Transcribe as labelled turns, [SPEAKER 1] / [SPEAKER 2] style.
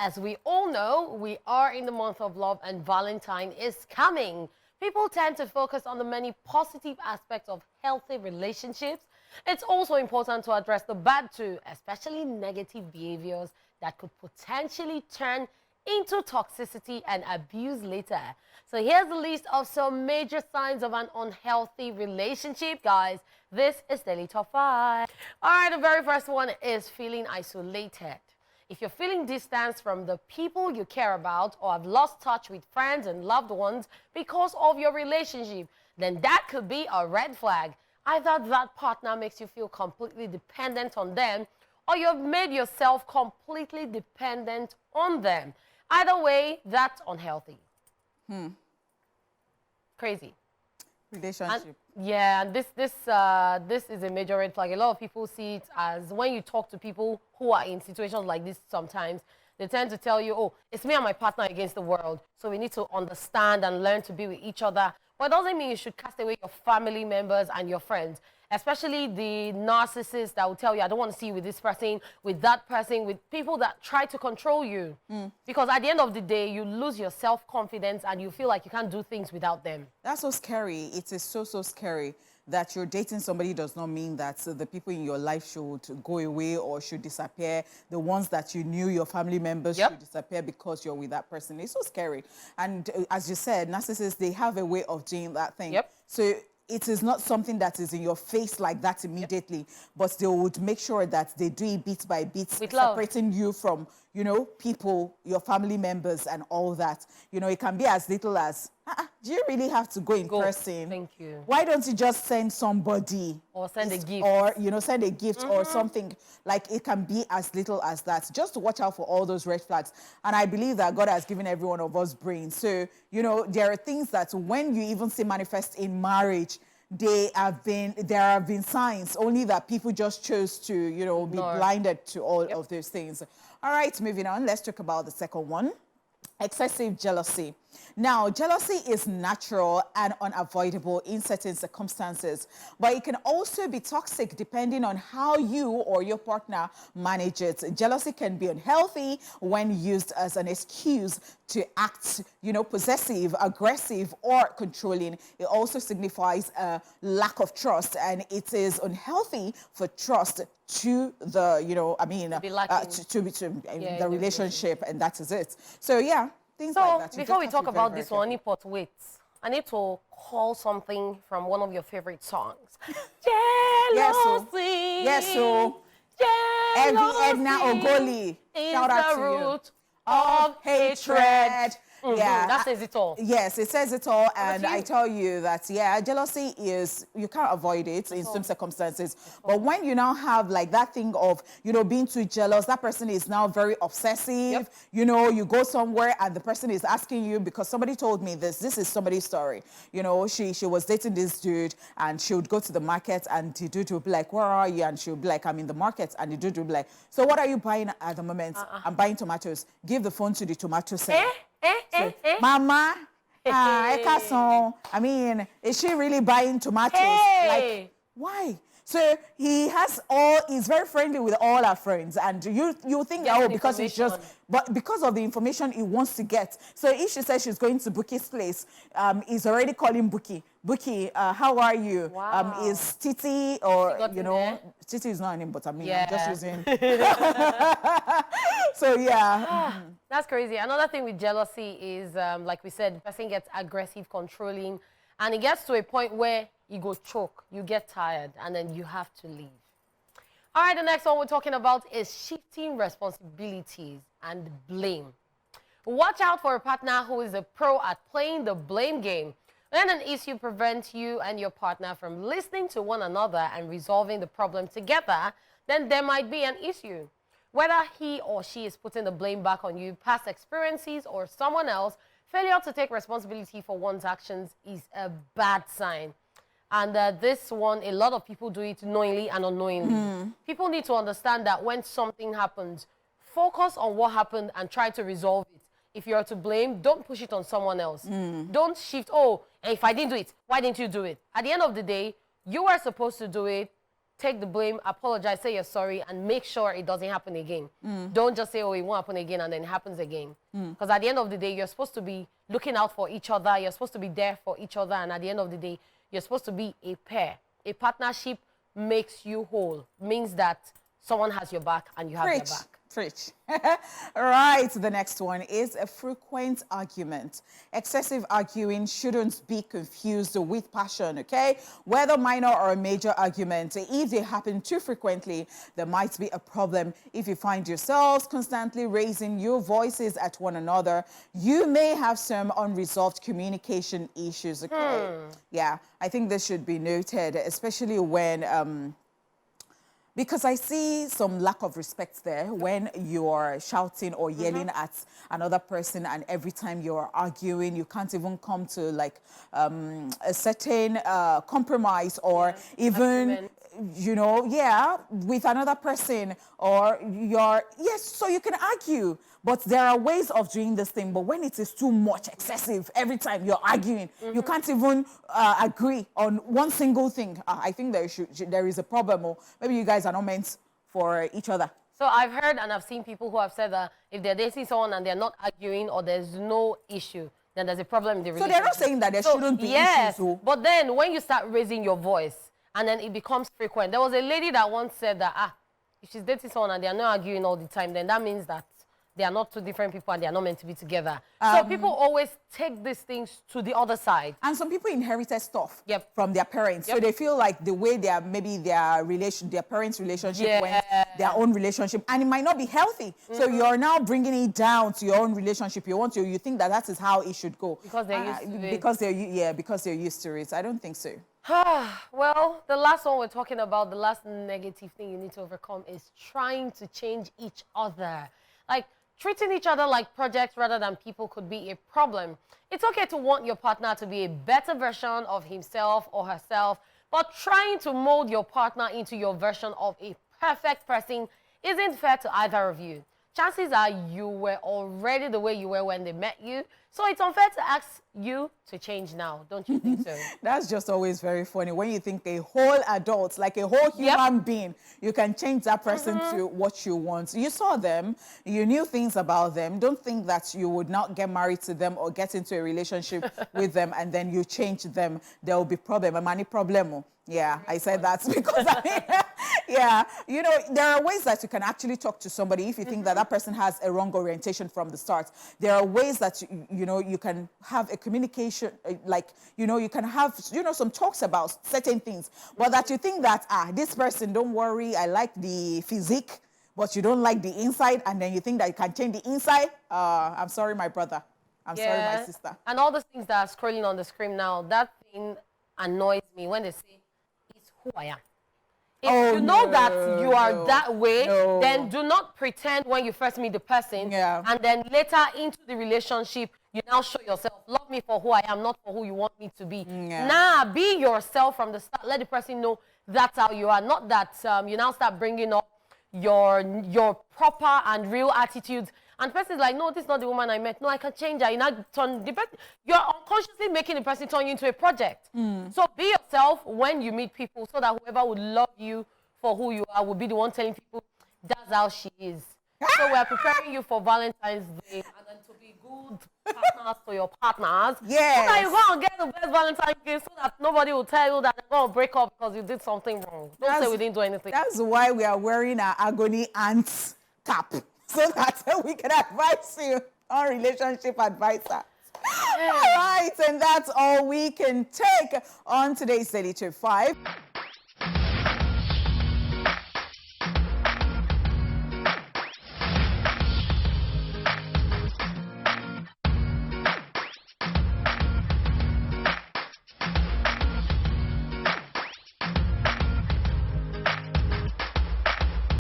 [SPEAKER 1] As we all know, we are in the month of love and Valentine is coming. People tend to focus on the many positive aspects of healthy relationships. It's also important to address the bad too, especially negative behaviors that could potentially turn into toxicity and abuse later. So here's the list of some major signs of an unhealthy relationship, guys. This is Daily Top 5. All right, the very first one is feeling isolated. If you're feeling distanced from the people you care about or have lost touch with friends and loved ones because of your relationship, then that could be a red flag. Either that partner makes you feel completely dependent on them or you've made yourself completely dependent on them. Either way, that's unhealthy. Crazy.
[SPEAKER 2] Relationship.
[SPEAKER 1] And this is a major red flag. A lot of people see it as when you talk to people who are in situations like this sometimes, they tend to tell you, oh, it's me and my partner against the world. So we need to understand and learn to be with each other. But it doesn't mean you should cast away your family members and your friends, especially the narcissists that will tell you, I don't want to see you with this person, with that person, with people that try to control you. Because at the end of the day, you lose your self-confidence and you feel like you can't do things without them.
[SPEAKER 2] That's so scary. It is so scary that you're dating somebody does not mean that the people in your life should go away or should disappear. The ones that you knew, your family members, should disappear because you're with that person. It's so scary. And as you said, narcissists, they have a way of doing that thing. So it is not something that is in your face like that immediately, but they would make sure that they do it bit by bit, separating you from, you know, people, your family members and all that. You know, it can be as little as, do you really have to go in person?
[SPEAKER 1] Thank you.
[SPEAKER 2] Why don't you just send somebody?
[SPEAKER 1] Or send a gift.
[SPEAKER 2] Or, you know, send a gift or something. Like, it can be as little as that. Just to watch out for all those red flags. And I believe that God has given every one of us brains. So, you know, there are things that when you even see manifest in marriage, there have been signs, only that people just chose to, you know, be blinded to all of those things. All right, moving on. Let's talk about the second one. Excessive jealousy. Now, jealousy is natural and unavoidable in certain circumstances, but it can also be toxic depending on how you or your partner manage it. Jealousy can be unhealthy when used as an excuse to act, you know, possessive, aggressive, or controlling. It also signifies a lack of trust, and it is unhealthy for trust to the, you know, I mean, the relationship, and that is it. So, yeah. Things like that.
[SPEAKER 1] Before we talk about this one, I need to call something from one of your favorite songs. Jealousy.
[SPEAKER 2] Yes, so.
[SPEAKER 1] Jealousy.
[SPEAKER 2] Edna Ogoli. Shout out to you.
[SPEAKER 1] Root of hatred.
[SPEAKER 2] Yeah,
[SPEAKER 1] that says it all.
[SPEAKER 2] Yes, it says it all. And I tell you that, yeah, jealousy is, you can't avoid it in some circumstances. But when you now have like that thing of, you know, being too jealous, that person is now very obsessive. You know, you go somewhere and the person is asking you, because somebody told me this is somebody's story. You know, she was dating this dude and she would go to the market and the dude would be like, where are you? And she would be like, I'm in the market. And the dude would be like, so what are you buying at the moment? I'm buying tomatoes. Give the phone to the tomato seller. Mama, I mean, is she really buying tomatoes? Like, why? So he's very friendly with all our friends, and you think, because it's just, but because of the information he wants to get. So if she says she's going to Buki's place, he's already calling Buki. Buki, how are you?
[SPEAKER 1] Wow.
[SPEAKER 2] Is Titi, or, you know, Titi is not a name, but I mean, I'm just using. So, yeah.
[SPEAKER 1] That's crazy. Another thing with jealousy is, like we said, the person gets aggressive, controlling, and it gets to a point where you go choke, you get tired, and then you have to leave. All right, the next one we're talking about is shifting responsibilities and blame. Watch out for a partner who is a pro at playing the blame game. When an issue prevents you and your partner from listening to one another and resolving the problem together, then there might be an issue. Whether he or she is putting the blame back on you, past experiences, or someone else, failure to take responsibility for one's actions is a bad sign. And this one, a lot of people do it knowingly and unknowingly. People need to understand that when something happens, focus on what happened and try to resolve it. If you're to blame, don't push it on someone else. Don't shift, oh, if I didn't do it, why didn't you do it? At the end of the day, you were supposed to do it. take the blame, apologize, say you're sorry, and make sure it doesn't happen again. Don't just say, oh, it won't happen again, and then it happens again. Because at the end of the day, you're supposed to be looking out for each other. You're supposed to be there for each other. And at the end of the day, you're supposed to be a pair. A partnership makes you whole. Means that someone has your back and you have their back.
[SPEAKER 2] Preach. Right, the next one is a frequent argument. Excessive arguing shouldn't be confused with passion, okay? Whether minor or a major argument, if they happen too frequently, there might be a problem. If you find yourselves constantly raising your voices at one another, you may have some unresolved communication issues, okay? Yeah, I think this should be noted, especially when... because I see some lack of respect there when you're shouting or yelling at another person, and every time you're arguing, you can't even come to like a certain compromise or even, you know, with another person, or so you can argue. But there are ways of doing this thing. But when it is too much, excessive, every time you're arguing, you can't even agree on one single thing. I think there is a problem, or maybe you guys are not meant for each other.
[SPEAKER 1] So I've heard and I've seen people who have said that if they're dating someone and they're not arguing or there's no issue, then there's a problem in the relationship.
[SPEAKER 2] So they're not saying that there shouldn't be issues.
[SPEAKER 1] But then when you start raising your voice and then it becomes frequent. There was a lady that once said that, if she's dating someone and they're not arguing all the time, then that means that they are not two different people and they are not meant to be together. So people always take these things to the other side. And
[SPEAKER 2] some people inherited stuff from their parents. So they feel like the way their parents' relationship went, their own relationship, and it might not be healthy. So you're now bringing it down to your own relationship. You think that is how it should go.
[SPEAKER 1] Because they're used to it.
[SPEAKER 2] Because they're used to it. I don't think so.
[SPEAKER 1] Well, the last one we're talking about, the last negative thing you need to overcome is trying to change each other. Like, treating each other like projects rather than people could be a problem. It's okay to want your partner to be a better version of himself or herself, but trying to mold your partner into your version of a perfect person isn't fair to either of you. Chances are you were already the way you were when they met you, so it's unfair to ask you to change now. Don't you think so?
[SPEAKER 2] That's just always very funny. When you think a whole adult, like a whole human being, you can change that person to what you want. You saw them, you knew things about them. Don't think that you would not get married to them or get into a relationship with them and then you change them. There will be problem. A money problem. Yeah, I said that because you know, there are ways that you can actually talk to somebody if you think that that person has a wrong orientation from the start. There are ways that, you can have a communication, you can have, some talks about certain things, but that you think that, this person, don't worry, I like the physique, but you don't like the inside, and then you think that you can change the inside. I'm sorry, my brother. I'm sorry, my sister.
[SPEAKER 1] And all the things that are scrolling on the screen now, that thing annoys me when they say, it's who I am. If you know that you are that way, then do not pretend when you first meet the person, and then later into the relationship, you now show yourself, love me for who I am, not for who you want me to be. Nah, be yourself from the start. Let the person know that's how you are. Not that you now start bringing up your proper and real attitudes. And the person is like, no, this is not the woman I met. No, I can change her. You're unconsciously making the person turn you into a project. So be yourself when you meet people so that whoever would love you for who you are will be the one telling people, that's how she is. So we're preparing you for Valentine's Day and then to be good partners to your partners.
[SPEAKER 2] Yes.
[SPEAKER 1] So that you go and get the best Valentine's gift so that nobody will tell you that they're going to break up because you did something wrong. Don't say we didn't do anything.
[SPEAKER 2] That's why we are wearing our agony aunt's cap, so that we can advise you on relationship advisor. All right, and that's all we can take on today's Daily Tip 5.